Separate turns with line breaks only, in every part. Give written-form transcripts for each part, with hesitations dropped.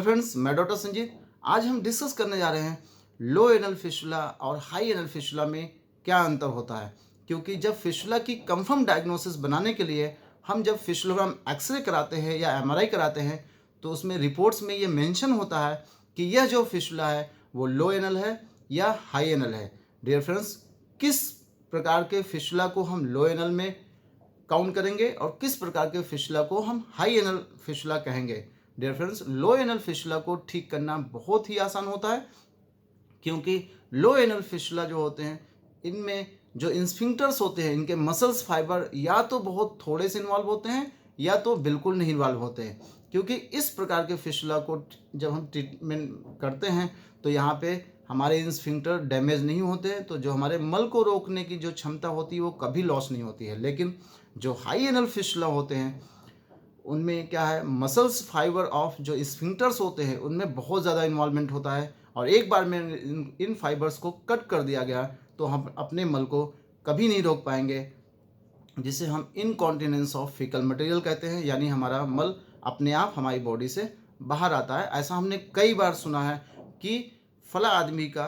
Friends, मैं doctor Sanjeet. आज हम डिस्कस करने जा रहे हैं लो एनल फिस्टुला और हाई एनल फिस्टुला में क्या अंतर होता है। क्योंकि जब फिस्टुला की कंफर्म डायग्नोसिस बनाने के लिए हम जब फिस्टुलोग्राम एक्सरे कराते हैं या एमआरआई कराते हैं तो उसमें रिपोर्ट्स में ये मेंशन होता है कि यह जो फिस्टुला है वो लो एनल है या हाई एनल है। डियर फ्रेंड्स, किस प्रकार के फिस्टुला को हम लो एनल में काउंट करेंगे और किस प्रकार के फिस्टुला को हम हाई एनल फिस्टुला कहेंगे। डियर फ्रेंड्स, लो एनल फिस्टुला को ठीक करना बहुत ही आसान होता है, क्योंकि लो एनल फिस्टुला जो होते हैं इनमें जो इंस्फिंक्टर्स होते हैं इनके मसल्स फाइबर या तो बहुत थोड़े से इन्वॉल्व होते हैं या तो बिल्कुल नहीं इन्वॉल्व होते हैं। क्योंकि इस प्रकार के फिस्टुला को जब हम ट्रीटमेंट करते हैं तो यहाँ पे हमारे इंस्फिंक्टर डैमेज नहीं होते हैं, तो जो हमारे मल को रोकने की जो क्षमता होती है वो कभी लॉस नहीं होती है। लेकिन जो हाई एनल फिस्टुला होते हैं उनमें क्या है, मसल्स फाइबर ऑफ जो स्फिंक्टर्स होते हैं उनमें बहुत ज़्यादा इन्वॉल्वमेंट होता है और एक बार में इन फाइबर्स को कट कर दिया गया तो हम अपने मल को कभी नहीं रोक पाएंगे, जिसे हम इनकॉन्टिनेंस ऑफ फीकल मटेरियल कहते हैं। यानी हमारा मल अपने आप हमारी बॉडी से बाहर आता है। ऐसा हमने कई बार सुना है कि फला आदमी का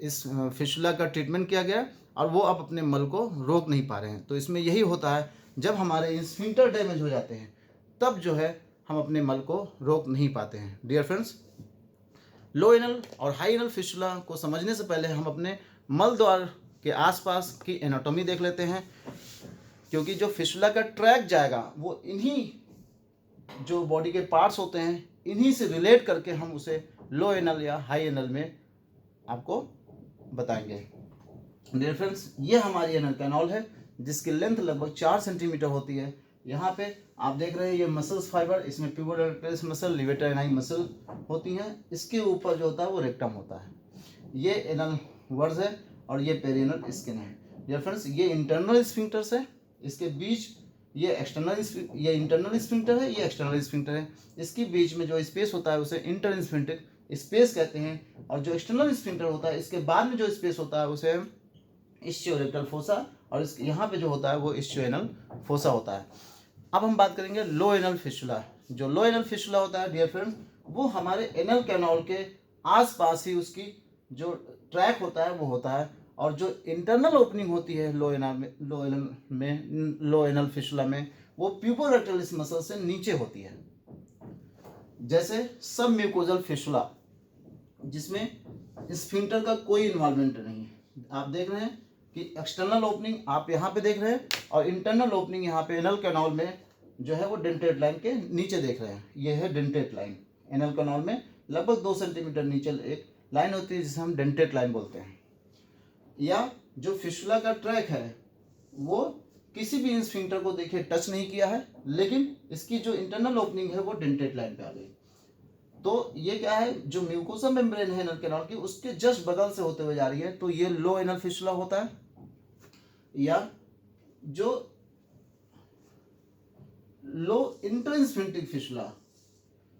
इस फिस्टुला का ट्रीटमेंट किया गया और वो अब अपने मल को रोक नहीं पा रहे हैं। तो इसमें यही होता है, जब हमारे स्फिंक्टर डैमेज हो जाते हैं तब जो है हम अपने मल को रोक नहीं पाते हैं। डियर फ्रेंड्स, लो एनल और हाई एनल फिस्टुला को समझने से पहले हम अपने मल द्वार के आसपास की एनाटॉमी देख लेते हैं, क्योंकि जो फिस्टुला का ट्रैक जाएगा वो इन्हीं जो बॉडी के पार्ट्स होते हैं इन्हीं से रिलेट करके हम उसे लो एनल या हाई एनल में आपको बताएंगे। डियर फ्रेंड्स, ये हमारी एनल कैनॉल है जिसकी लेंथ लगभग 4 सेंटीमीटर होती है। यहाँ पे आप देख रहे हैं ये मसल्स फाइबर, इसमें प्यूबोरेक्टस मसल, लिवेटर एनाई मसल होती हैं। इसके ऊपर जो होता है वो रेक्टम होता है। ये एनल वर्ज है और ये पेरिनल स्किन है। डियर फ्रेंड्स, ये इंटरनल स्फिंक्टर्स है, इसके बीच ये इंटरनल स्फिंक्टर है, ये एक्सटर्नल स्फिंक्टर है। इसके बीच में जो स्पेस होता है उसे इंटर स्फिंक्टर स्पेस कहते हैं, और जो एक्सटर्नल स्फिंक्टर होता है इसके बाद में जो स्पेस होता है उसे इस्चियोरेक्टल फोसा, और इस यहाँ पे जो होता है वो इस्चियोएनल फोसा होता है। अब हम बात करेंगे लो एनल फिस्टुला। जो लो एनल फिस्टुला होता है डियर फ्रेंड्स, वो हमारे एनल कैनॉल के आसपास ही उसकी जो ट्रैक होता है वो होता है, और जो इंटरनल ओपनिंग होती है लो एनल फिस्टुला में वो प्यूबोरेक्टलिस मसल से नीचे होती है। जैसे सब म्यूकोजल फिस्टुला जिसमें स्फिंक्टर का कोई इन्वॉल्वमेंट नहीं है। आप देख रहे हैं कि एक्सटर्नल ओपनिंग आप यहाँ पे देख रहे हैं और इंटरनल ओपनिंग यहाँ पे एनल कैनॉल में जो है वो डेंटेट लाइन के नीचे देख रहे हैं। ये है डेंटेट लाइन। एनल कैनॉल में लगभग 2 सेंटीमीटर नीचे एक लाइन होती है जिसे हम डेंटेट लाइन बोलते हैं। या जो फिस्टुला का ट्रैक है वो किसी भी स्फिंक्टर को देखिए टच नहीं किया है, लेकिन इसकी जो इंटरनल ओपनिंग है वो डेंटेट लाइन पे आ गई। तो ये क्या है, जो म्यूकोसा मेम्ब्रेन है एनल कैनॉल की उसके जस्ट बगल से होते हुए जा रही है, तो ये लो एनल फिस्टुला होता है। या जो लो इंटरस्फिंक्टिक फिस्टुला,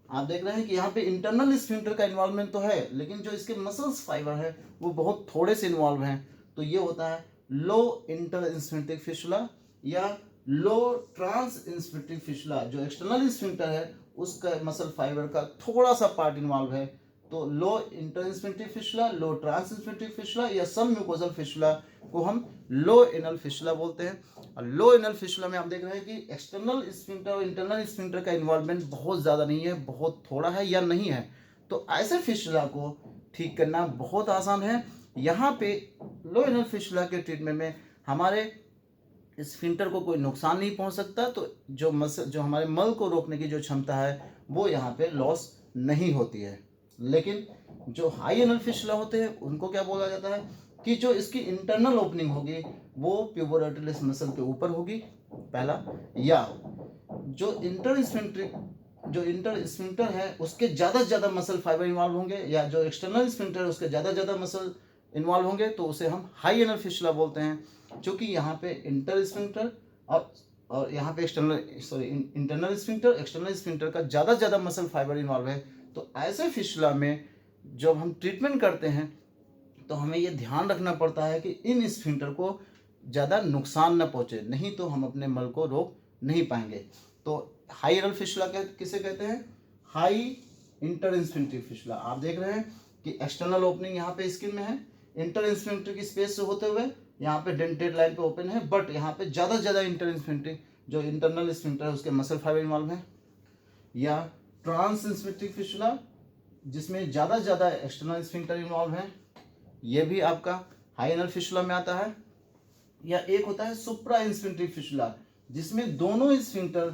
आप देख रहे हैं कि यहाँ पे इंटरनल स्फिंक्टर का इन्वॉल्वमेंट तो है लेकिन जो इसके मसल्स फाइबर है वो बहुत थोड़े से इन्वॉल्व हैं, तो ये होता है लो इंटरस्फिंक्टिक फिस्टुला। या लो ट्रांस इंस्फिंक्टिक फिस्टुला, जो एक्सटर्नल स्फिंक्टर है उसका मसल फाइबर का थोड़ा सा पार्ट इन्वॉल्व है, तो लो इंटरस्फिंक्टिक फिस्टुला, लो ट्रांस इंस्फिंक्टिक फिस्टुला या सब म्यूकोजल फिस्टुला को हम लो एनल फिस्टुला बोलते हैं। और लो एनल फिस्टुला में आप देख रहे हैं कि एक्सटर्नल स्फिंक्टर और इंटरनल स्फिंक्टर का इन्वॉल्वमेंट बहुत ज़्यादा नहीं है, बहुत थोड़ा है या नहीं है। तो ऐसे फिस्टुला को ठीक करना बहुत आसान है। यहाँ पे लो एनल फिस्टुला के ट्रीटमेंट में हमारे स्फिंक्टर को कोई नुकसान नहीं पहुंच सकता, तो जो हमारे मल को रोकने की जो क्षमता है वो यहाँ पे लॉस नहीं होती है। लेकिन जो हाई एनल फिस्टुला होते हैं उनको क्या बोला जाता है कि जो इसकी इंटरनल ओपनिंग होगी वो प्यूबोरेक्टलिस मसल के ऊपर होगी पहला, या जो इंटर स्फिंक्टर है उसके ज़्यादा से ज़्यादा मसल फाइबर इन्वॉल्व होंगे, या जो एक्सटर्नल स्फिंक्टर है उसके ज़्यादा से ज़्यादा मसल इन्वॉल्व होंगे, तो उसे हम हाई एनल फिस्टुला बोलते हैं। क्योंकि यहाँ पे इंटर स्फिंक्टर और यहाँ पे इंटरनल स्फिंक्टर, एक्सटर्नल स्फिंक्टर का ज़्यादा से ज़्यादा मसल फाइबर इन्वॉल्व है। तो ऐसे फिस्टुला में जब हम ट्रीटमेंट करते हैं तो हमें ये ध्यान रखना पड़ता है कि इन स्फिंक्टर को ज़्यादा नुकसान न पहुँचे, नहीं तो हम अपने मल को रोक नहीं पाएंगे। तो हाई एनल फिस्टुला किसे कहते हैं? High intersphincteric fistula. आप देख रहे हैं कि एक्सटर्नल ओपनिंग यहाँ पे स्किन में है, इंटरस्फिंक्टर की स्पेस से होते हुए यहाँ पे डेंटेड लाइन पे ओपन है, बट यहाँ पे ज़्यादा से ज़्यादा इंटरस्फिंक्टर जो इंटरनल स्फिंक्टर है उसके मसल फाइबर इन्वॉल्व है। या ट्रांसस्फिंक्टर फिशुला जिसमें ज़्यादा से ज़्यादा एक्सटर्नल स्फिंक्टर इन्वॉल्व है, ये भी आपका हाई एनल फिशुला में आता है। या एक होता है सुप्रा इंस्फिंक्टर फिशुला जिसमें दोनों स्फिंक्टर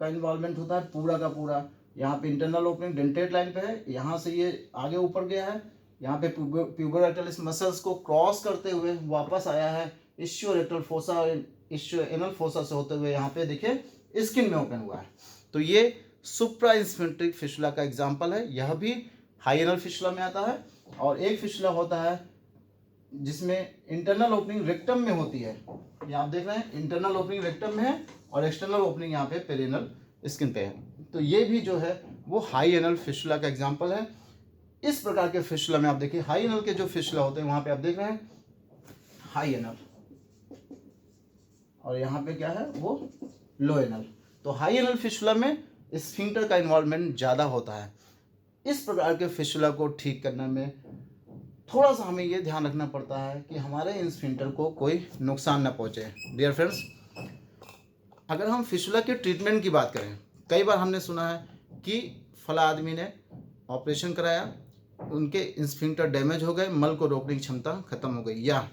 का इन्वॉल्वमेंट होता है पूरा का पूरा। यहाँ पे इंटरनल ओपनिंग डेंटेड लाइन पे है, यहाँ से ये आगे ऊपर गया है, यहाँ पे प्यूबोरेक्टल मसल्स को क्रॉस करते हुए वापस आया है इश्योरेक्टल फोसा और इश्यो एनल फोसा से होते हुए यहाँ पे देखिए स्किन में ओपन हुआ है। तो ये सुप्रा इंस्फिंक्टर फिशुला का एग्जाम्पल है, यह भी हाई एनल फिशुला में आता है। और एक फिशुला होता है जिसमें इंटरनल ओपनिंग रेक्टम में होती है, ये आप देख रहे हैं इंटरनल ओपनिंग रेक्टम में है और एक्सटर्नल ओपनिंग यहाँ पे पेरिनल स्किन पे है। तो ये भी जो है वो हाई एनल फिशुला का एग्जाम्पल है। इस प्रकार के फिशुला में आप देखिए हाई एनल के जो फिशुला होते हैं वहाँ पे आप देख रहे हैं हाई एनल, और यहाँ पे क्या है वो लो एनल। तो हाई एनल फिशुला में स्फिंक्टर का इन्वॉल्वमेंट ज़्यादा होता है। इस प्रकार के फिशुला को ठीक करने में थोड़ा सा हमें ये ध्यान रखना पड़ता है कि हमारे स्फिंक्टर को कोई नुकसान न पहुँचे। डियर फ्रेंड्स, अगर हम फिशुला के ट्रीटमेंट की बात करें, कई बार हमने सुना है कि फला आदमी ने ऑपरेशन कराया, उनके स्फिंक्टर डैमेज हो गए, मल को रोकने की क्षमता खत्म हो गई, या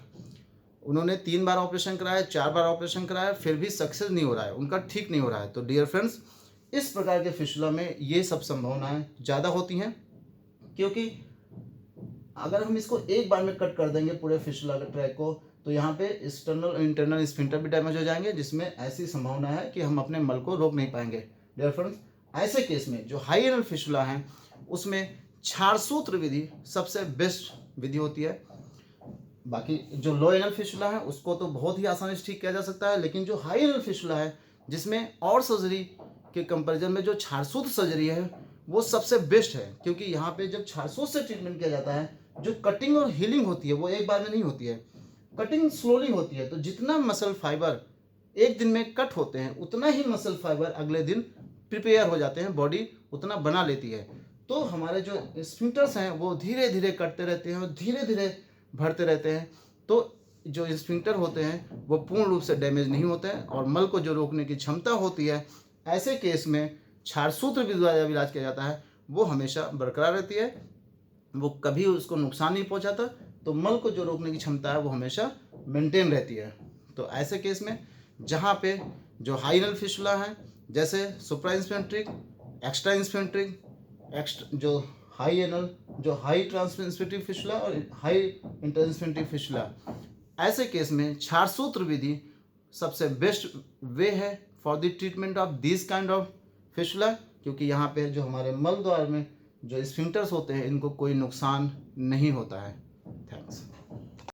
उन्होंने 3 बार ऑपरेशन कराया, 4 बार ऑपरेशन कराया, फिर भी सक्सेस नहीं हो रहा है, उनका ठीक नहीं हो रहा है। तो डियर फ्रेंड्स, इस प्रकार के फिशुला में ये सब संभावनाएं ज़्यादा होती हैं, क्योंकि अगर हम इसको एक बार में कट कर देंगे पूरे फिशुला के ट्रैक को, तो यहाँ पे एक्सटर्नल और इंटरनल स्फिंक्टर भी डैमेज हो जाएंगे, जिसमें ऐसी संभावना है कि हम अपने मल को रोक नहीं पाएंगे। डियर फ्रेंड्स, ऐसे केस में जो हाई एनल फिशुला है उसमें क्षारसूत्र विधि सबसे बेस्ट विधि होती है। बाकी जो लो एनल फिशुला है उसको तो बहुत ही आसानी से ठीक किया जा सकता है, लेकिन जो हाई एनल फिशुला है जिसमें और सर्जरी के कंपैरिजन में जो क्षारसूत्र सर्जरी है वो सबसे बेस्ट है, क्योंकि यहाँ पे जब क्षारसूत्र से ट्रीटमेंट किया जाता है जो कटिंग और हीलिंग होती है वो एक बार में नहीं होती है, कटिंग स्लोली होती है। तो जितना मसल फाइबर एक दिन में कट होते हैं उतना ही मसल फाइबर अगले दिन प्रिपेयर हो जाते हैं, बॉडी उतना बना लेती है। तो हमारे जो स्फिंक्टर्स हैं वो धीरे धीरे कटते रहते हैं और धीरे धीरे भरते रहते हैं। तो जो स्फिंक्टर होते हैं वो पूर्ण रूप से डैमेज नहीं होते हैं और मल को जो रोकने की क्षमता होती है, ऐसे केस में क्षारसूत्र भी द्वारा इलाज किया जाता है वो हमेशा बरकरार रहती है, वो कभी उसको नुकसान नहीं पहुंचाता। तो मल को जो रोकने की क्षमता है वो हमेशा मेंटेन रहती है। तो ऐसे केस में जहाँ पे जो हाई एनल फिशुला है, जैसे सुप्रा इंस्फिंक्ट्रिक, एक्स्ट्रा इंस्फिंक्ट्रिक, जो हाई एनल, जो हाई ट्रांसस्फिंक्ट्रिक फिशुला और हाई इंटरस्फिंक्ट्रिक फिशुला, ऐसे केस में क्षारसूत्र विधि सबसे बेस्ट वे है for the treatment of this kind of फिशुला, क्योंकि यहाँ पे जो हमारे मल द्वार में जो स्फिंक्टर्स होते हैं इनको कोई नुकसान नहीं होता है।